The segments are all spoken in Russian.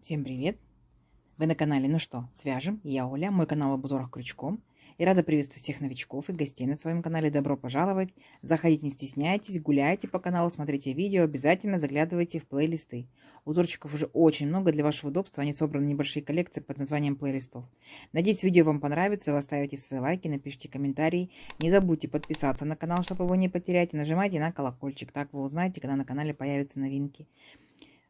Всем привет! Вы на канале «Ну что, свяжем?» Я Оля, мой канал об узорах крючком. И рада приветствовать всех новичков и гостей на своем канале. Добро пожаловать! Заходите, не стесняйтесь, гуляйте по каналу, смотрите видео, обязательно заглядывайте в плейлисты. Узорчиков уже очень много, для вашего удобства они собраны в небольшие коллекции под названием плейлистов. Надеюсь, видео вам понравится, вы оставите свои лайки, напишите комментарии. Не забудьте подписаться на канал, чтобы его не потерять, и нажимайте на колокольчик, так вы узнаете, когда на канале появятся новинки.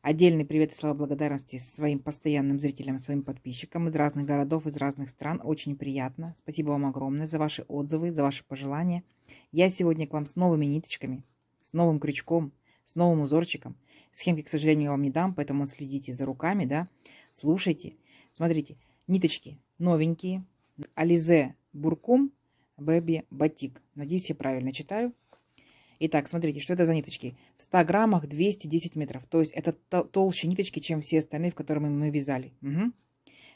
Отдельный привет и слова благодарности своим постоянным зрителям, своим подписчикам из разных городов, из разных стран. Очень приятно. Спасибо вам огромное за ваши отзывы, за ваши пожелания. Я сегодня к вам с новыми ниточками, с новым крючком, с новым узорчиком. Схемки, к сожалению, вам не дам, поэтому следите за руками, да. Слушайте. Смотрите, ниточки новенькие. Alize Burkum Baby Batik. Надеюсь, я правильно читаю. Итак, смотрите, что это за ниточки. В 100 граммах 210 метров. То есть это толще ниточки, чем все остальные, в которые мы вязали. Угу.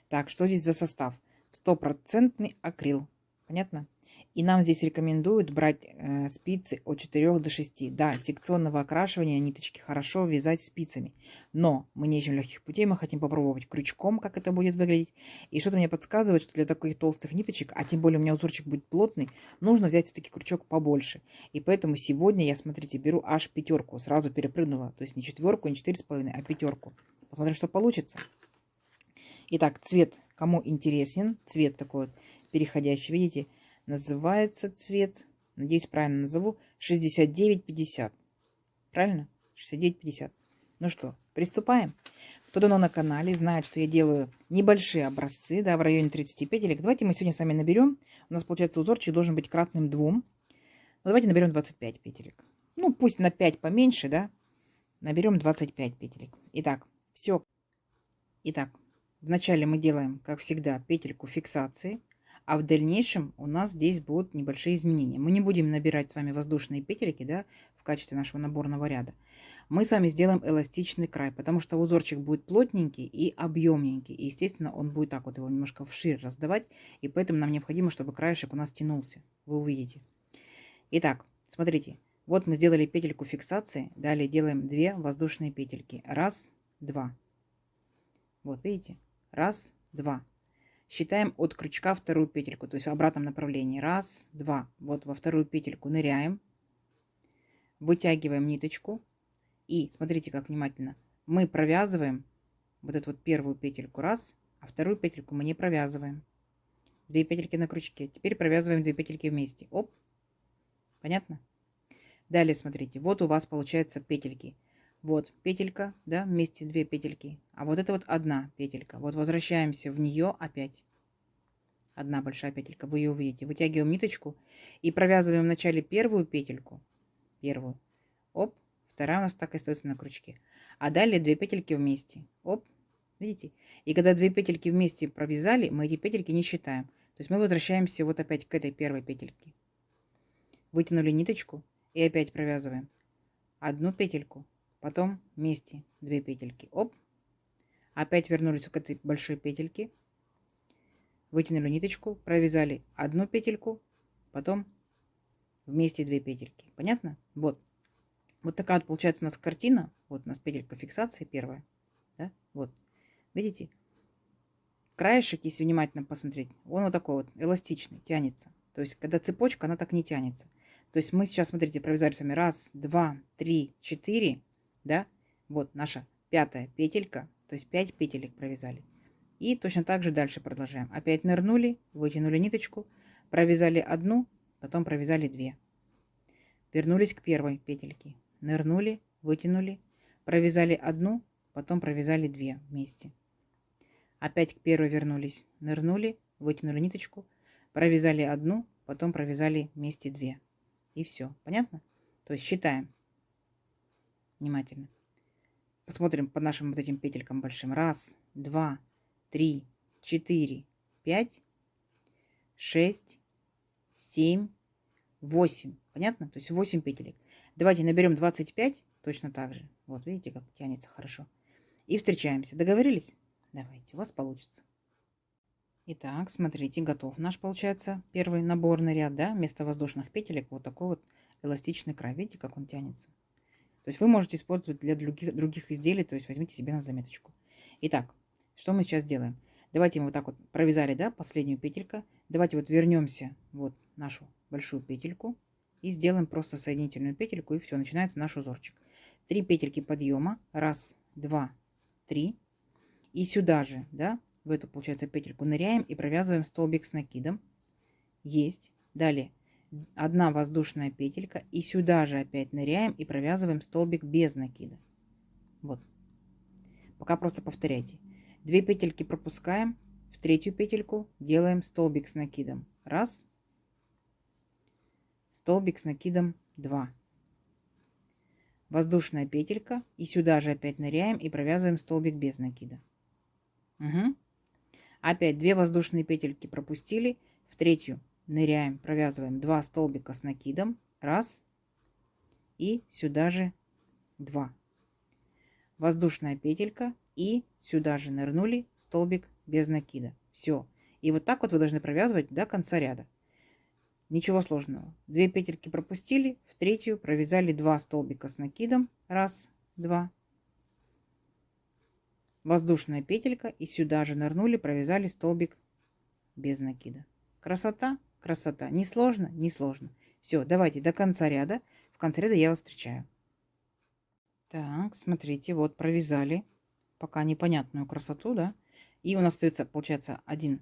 Так, что здесь за состав? 100% акрил. Понятно? И нам здесь рекомендуют брать спицы от 4 до 6. Да, секционного окрашивания ниточки хорошо вязать спицами. Но мы не ищем легких путей, мы хотим попробовать крючком, как это будет выглядеть. И что-то мне подсказывает, что для таких толстых ниточек, а тем более у меня узорчик будет плотный, нужно взять все-таки крючок побольше. И поэтому сегодня я, смотрите, беру аж 5. Сразу перепрыгнула. То есть не 4, не 4,5, а 5. Посмотрим, что получится. Итак, цвет, кому интересен, цвет такой вот переходящий, видите, называется цвет, надеюсь, правильно назову, 6950. Правильно? 6950. Ну что, приступаем. Кто давно на канале, знает, что я делаю небольшие образцы, да, в районе 30 петелек. Давайте мы сегодня с вами наберем. У нас, получается, узорчик должен быть кратным 2. Ну, давайте наберем 25 петелек. Ну, пусть на 5 поменьше, да. Наберем 25 петелек. Итак, все. Итак, вначале мы делаем, как всегда, петельку фиксации. А в дальнейшем у нас здесь будут небольшие изменения. Мы не будем набирать с вами воздушные петельки, да, в качестве нашего наборного ряда. Мы с вами сделаем эластичный край, потому что узорчик будет плотненький и объемненький. И, естественно, он будет так вот его немножко вширь раздавать. И поэтому нам необходимо, чтобы краешек у нас тянулся. Вы увидите. Итак, смотрите. Вот мы сделали петельку фиксации. Далее делаем 2 воздушные петельки. 1, 2. Вот, видите? 1, 2. Считаем от крючка 2 петельку, то есть в обратном направлении. 1, 2. Вот во 2 петельку ныряем. Вытягиваем ниточку. И смотрите, как внимательно. Мы провязываем вот эту вот 1 петельку 1, а 2 петельку мы не провязываем. 2 петельки на крючке. Теперь провязываем 2 петельки вместе. Оп. Понятно? Далее смотрите. Вот у вас получается петельки. Вот петелька, да, вместе 2 петельки. А вот это вот 1 петелька. Вот возвращаемся в нее опять. 1 большая петелька, вы ее увидите. Вытягиваем ниточку и провязываем вначале 1 петельку. 1. Оп. 2 у нас так и остается на крючке. А далее 2 петельки вместе. Оп. Видите? И когда 2 петельки вместе провязали, мы эти петельки не считаем. То есть мы возвращаемся вот опять к этой 1 петельке. Вытянули ниточку и опять провязываем 1 петельку. Потом вместе 2 петельки. Оп. Опять вернулись к этой большой петельке. Вытянули ниточку, провязали 1 петельку. Потом вместе 2 петельки. Понятно? Вот. Вот такая вот получается у нас картина. Вот у нас петелька фиксации 1. Да? Вот. Видите? Краешек, если внимательно посмотреть, он вот такой вот эластичный, тянется. То есть, когда цепочка, она так не тянется. То есть мы сейчас, смотрите, провязали с вами 1, 2, 3, 4. Да, вот наша 5 петелька, то есть 5 петелек провязали. И точно так же дальше продолжаем. Опять нырнули, вытянули ниточку, провязали 1, потом провязали 2. Вернулись к 1 петельке, нырнули, вытянули, провязали 1, потом провязали 2 вместе. Опять к 1 вернулись, нырнули, вытянули ниточку, провязали 1, потом провязали вместе 2. И все. Понятно? То есть считаем. Внимательно. Посмотрим по нашим вот этим петелькам большим. 1, 2, 3, 4, 5, 6, 7, 8. Понятно? То есть 8 петелек. Давайте наберем 25. Точно так же. Вот видите, как тянется хорошо. И встречаемся. Договорились? Давайте. У вас получится. Итак, смотрите, готов наш, получается, первый наборный ряд, да, вместо воздушных петелек вот такой вот эластичный край. Видите, как он тянется? То есть вы можете использовать для других изделий, то есть возьмите себе на заметочку. Итак, Что мы сейчас делаем? Давайте мы вот так вот провязали, да, последнюю петельку. Давайте вот вернемся вот нашу большую петельку и сделаем просто соединительную петельку, и все, начинается наш узорчик. 3 петельки подъема, раз, два, три, и сюда же, да, в эту, получается, петельку ныряем и провязываем столбик с накидом. Есть. Далее 1 воздушная петелька, и сюда же опять ныряем и провязываем столбик без накида. Вот. Пока просто повторяйте. 2 петельки пропускаем, в третью петельку делаем столбик с накидом. Раз. Столбик с накидом 2. Воздушная петелька, и сюда же опять ныряем и провязываем столбик без накида. Угу. Опять 2 воздушные петельки пропустили, в третью ныряем, провязываем 2 столбика с накидом. Раз. И сюда же 2. Воздушная петелька, и сюда же нырнули, столбик без накида. Все. И вот так вот вы должны провязывать до конца ряда. Ничего сложного. 2 петельки пропустили, в третью провязали 2 столбика с накидом. Раз, два. Воздушная петелька, и сюда же нырнули, провязали столбик без накида. Красота, красота. Не сложно, не сложно. Все, давайте до конца ряда. В конце ряда я вас встречаю. Так, смотрите, вот провязали пока непонятную красоту, да. И у нас остается, получается, один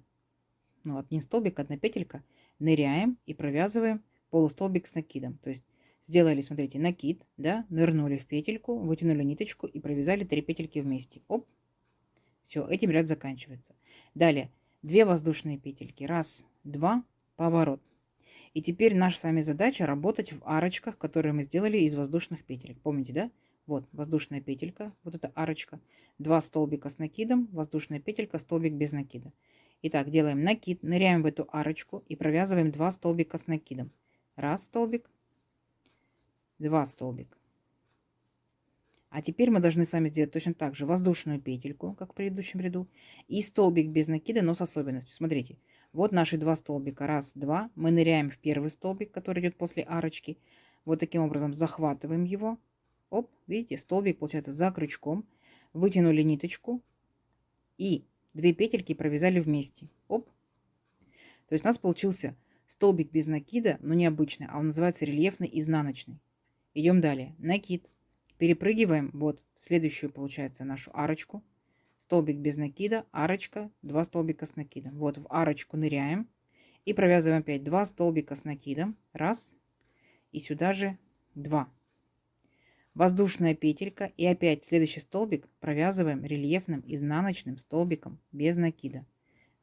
столбик, одна петелька. Ныряем и провязываем полустолбик с накидом. То есть сделали, смотрите, накид, да, нырнули в петельку, вытянули ниточку и провязали 3 петельки вместе. Оп, все, этим ряд заканчивается. Далее 2 воздушные петельки, раз, два, поворот. И теперь наша с вами задача работать в арочках, которые мы сделали из воздушных петелек. Помните, да? Вот воздушная петелька, вот эта арочка, 2 столбика с накидом, воздушная петелька, столбик без накида. Итак, делаем накид, ныряем в эту арочку и провязываем 2 столбика с накидом. Раз столбик, 2 столбик. А теперь мы должны с вами сделать точно так же воздушную петельку, как в предыдущем ряду, и столбик без накида, но с особенностью. Смотрите, вот наши 2 столбика. Раз, два. Мы ныряем в первый столбик, который идет после арочки. Вот таким образом захватываем его. Оп, видите, столбик получается за крючком. Вытянули ниточку и 2 петельки провязали вместе. Оп. То есть у нас получился столбик без накида, но не обычный, а он называется рельефный изнаночный. Идем далее. Накид. Перепрыгиваем вот в следующую, получается, нашу арочку. Столбик без накида, арочка, 2 столбика с накидом. Вот в арочку ныряем и провязываем опять 2 столбика с накидом. Раз. И сюда же 2. Воздушная петелька, и опять следующий столбик провязываем рельефным изнаночным столбиком без накида.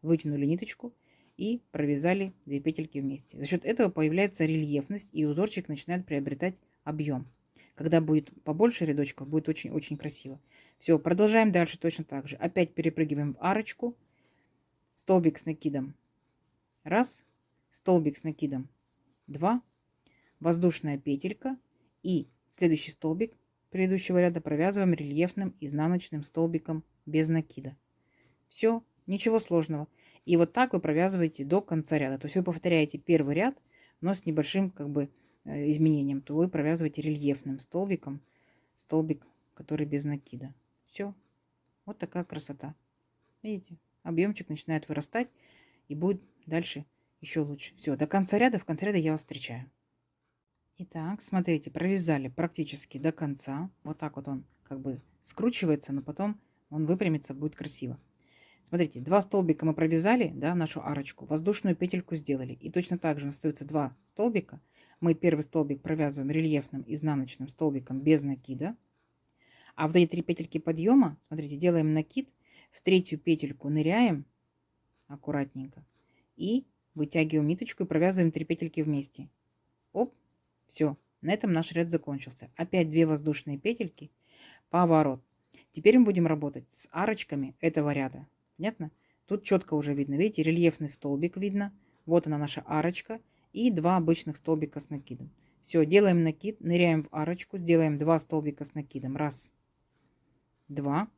Вытянули ниточку и провязали 2 петельки вместе. За счет этого появляется рельефность, и узорчик начинает приобретать объем. Когда будет побольше рядочков, будет очень-очень красиво. Все, продолжаем дальше точно так же. Опять перепрыгиваем в арочку. Столбик с накидом. Раз. Столбик с накидом. 2. Воздушная петелька. И следующий столбик предыдущего ряда провязываем рельефным изнаночным столбиком без накида. Все, ничего сложного. И вот так вы провязываете до конца ряда. То есть вы повторяете первый ряд, но с небольшим изменением, то вы провязываете рельефным столбиком, столбик, который без накида. Все. Вот такая красота. Видите? Объемчик начинает вырастать и будет дальше еще лучше. Все, до конца ряда. В конце ряда я вас встречаю. Итак, смотрите, провязали практически до конца. Вот так вот он скручивается, но потом он выпрямится, будет красиво. Смотрите, 2 столбика мы провязали, да, в нашу арочку, воздушную петельку сделали. И точно так же остаются 2 столбика. Мы первый столбик провязываем рельефным изнаночным столбиком без накида. А в эти 3 петельки подъема, смотрите, делаем накид, в третью петельку ныряем аккуратненько и вытягиваем ниточку и провязываем 3 петельки вместе. Оп, все, на этом наш ряд закончился. Опять 2 воздушные петельки, поворот. Теперь мы будем работать с арочками этого ряда. Понятно? Тут четко уже видно, видите, рельефный столбик видно. Вот она наша арочка. И 2 обычных столбика с накидом. Все, делаем накид, ныряем в арочку, сделаем 2 столбика с накидом. Раз, два.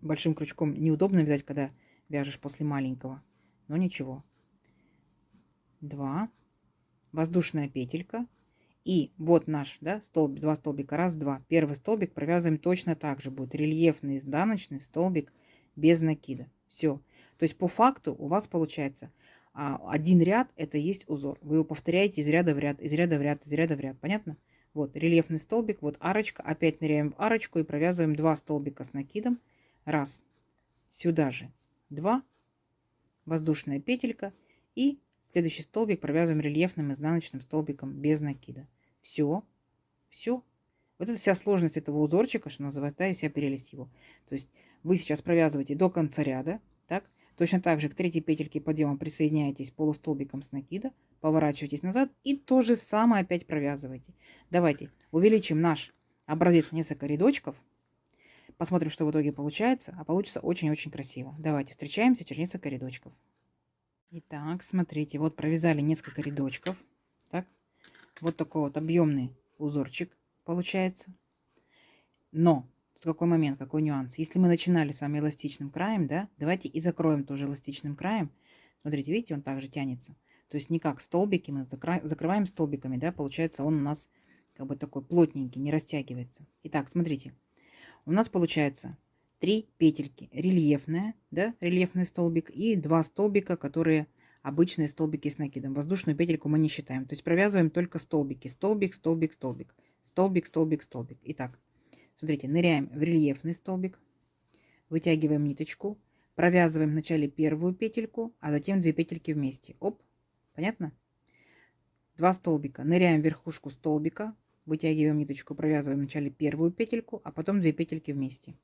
Большим крючком неудобно вязать, когда вяжешь после маленького, но ничего. 2. Воздушная петелька. И вот наш, да, столбик, 2 столбика. Раз, два. Первый столбик провязываем точно так же. Будет рельефный изнаночный столбик без накида. Все. То есть по факту у вас получается один ряд – это есть узор. Вы его повторяете из ряда в ряд, из ряда в ряд, из ряда в ряд. Понятно? Вот рельефный столбик, вот арочка. Опять ныряем в арочку и провязываем 2 столбика с накидом. Раз. Сюда же 2. Воздушная петелька. И следующий столбик провязываем рельефным изнаночным столбиком без накида. Все. Все. Вот это вся сложность этого узорчика, что называется, да, и вся прелесть его. То есть вы сейчас провязываете до конца ряда, так? Точно так же к третьей петельке подъема присоединяетесь полустолбиком с накида, поворачиваетесь назад и то же самое опять провязываете. Давайте увеличим наш образец на несколько рядочков, посмотрим, что в итоге получается, а получится очень-очень красиво. Давайте встречаемся через несколько рядочков. Итак, смотрите, вот провязали несколько рядочков, так? Вот такой вот объемный узорчик получается. Но тут какой момент, какой нюанс. Если мы начинали с вами эластичным краем, да, давайте и закроем тоже эластичным краем. Смотрите, видите, он также тянется. То есть не как столбики, мы закрываем столбиками, да, получается он у нас как бы такой плотненький, не растягивается. Итак, смотрите, у нас получается 3 петельки рельефная, да, рельефный столбик и 2 столбика, которые обычные столбики с накидом. Воздушную петельку мы не считаем. То есть провязываем только столбики. Столбик, столбик, столбик. Столбик, столбик, столбик. Итак, смотрите, ныряем в рельефный столбик, вытягиваем ниточку, провязываем вначале первую петельку, а затем 2 петельки вместе. Оп, понятно? 2 столбика. Ныряем в верхушку столбика, вытягиваем ниточку, провязываем вначале первую петельку, а потом 2 петельки вместе.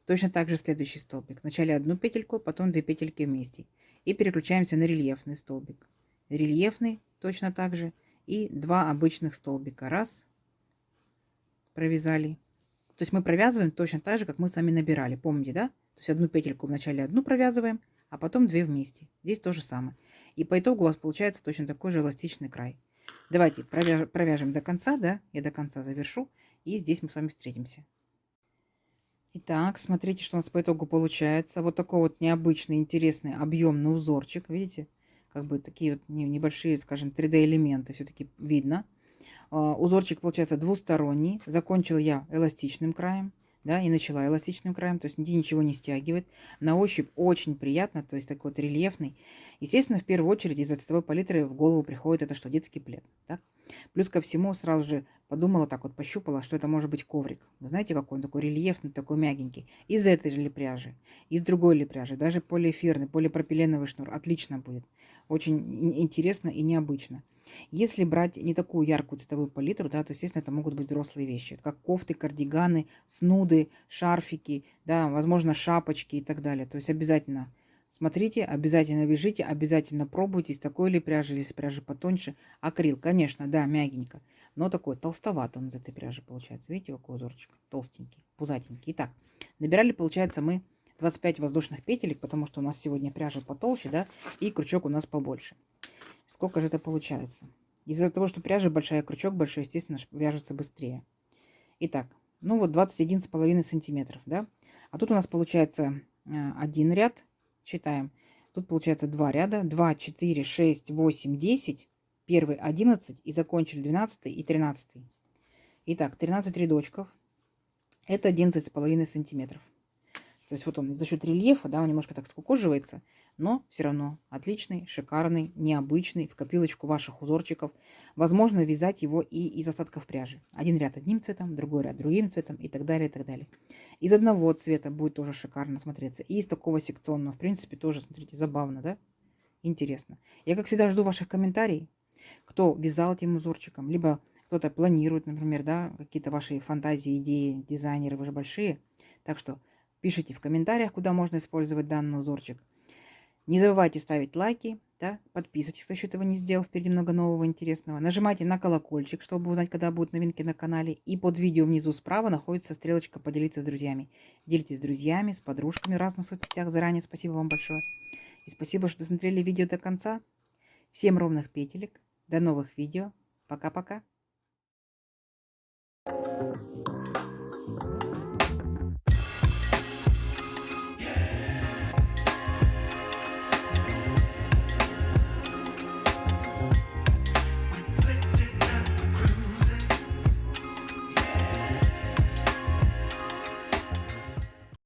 Точно так же следующий столбик. Вначале 1 петельку, потом 2 петельки вместе. И переключаемся на рельефный столбик. Рельефный точно так же. И 2 обычных столбика. Раз. Провязали. То есть мы провязываем точно так же, как мы с вами набирали. Помните, да? То есть 1 петельку вначале 1 провязываем, а потом 2 вместе. Здесь то же самое. И по итогу у вас получается точно такой же эластичный край. Давайте провяжем до конца, да? Я до конца завершу. И здесь мы с вами встретимся. Итак, смотрите, что у нас по итогу получается. Вот такой вот необычный, интересный, объемный узорчик. Видите? Как бы такие вот небольшие, скажем, 3D-элементы все-таки видно. Узорчик получается двусторонний. Закончила я эластичным краем. Да, и начала эластичным краем, то есть ничего не стягивает. На ощупь очень приятно, то есть такой вот рельефный. Естественно, в первую очередь из-за цветовой палитры в голову приходит это, что детский плед. Так? Плюс ко всему сразу же подумала, так вот пощупала, что это может быть коврик. Вы знаете, какой он такой рельефный, такой мягенький. Из этой же ли пряжи, из другой ли пряжи, даже полиэфирный, полипропиленовый шнур. Отлично будет. Очень интересно и необычно. Если брать не такую яркую цветовую палитру, да, то, естественно, это могут быть взрослые вещи, как кофты, кардиганы, снуды, шарфики, да, возможно, шапочки и так далее. То есть обязательно смотрите, обязательно вяжите, обязательно пробуйте, из такой ли пряжи, или из пряжи потоньше. Акрил, конечно, да, мягенько, но такой толстоват он из этой пряжи получается. Видите, какой узорчик? Толстенький, пузатенький. Итак, набирали, получается, мы 25 воздушных петелек, потому что у нас сегодня пряжа потолще, да, и крючок у нас побольше. Сколько же это получается? Из-за того, что пряжа большая, крючок большой, естественно, вяжется быстрее. Итак, ну вот 21,5 сантиметров, да? А тут у нас получается один ряд, считаем. Тут получается 2 ряда, 2, 4, 6, 8, 10. Первый 11 и закончили 12 и 13. Итак, 13 рядочков. Это 11,5 сантиметров. То есть вот он за счет рельефа, да, он немножко так скукоживается, но все равно отличный, шикарный, необычный, в копилочку ваших узорчиков. Возможно вязать его и из остатков пряжи. Один ряд одним цветом, другой ряд другим цветом и так далее, и так далее. Из одного цвета будет тоже шикарно смотреться. И из такого секционного, в принципе, тоже, смотрите, забавно, да? Интересно. Я, как всегда, жду ваших комментариев, кто вязал этим узорчиком, либо кто-то планирует, например, да, какие-то ваши фантазии, идеи, дизайнеры, вы же большие. Так что пишите в комментариях, куда можно использовать данный узорчик. Не забывайте ставить лайки, да, подписывайтесь, кто еще этого не сделал. Впереди много нового интересного. Нажимайте на колокольчик, чтобы узнать, когда будут новинки на канале. И под видео внизу справа находится стрелочка «Поделиться с друзьями». Делитесь с друзьями, с подружками в разных соцсетях. Заранее спасибо вам большое. И спасибо, что досмотрели видео до конца. Всем ровных петелек. До новых видео. Пока-пока.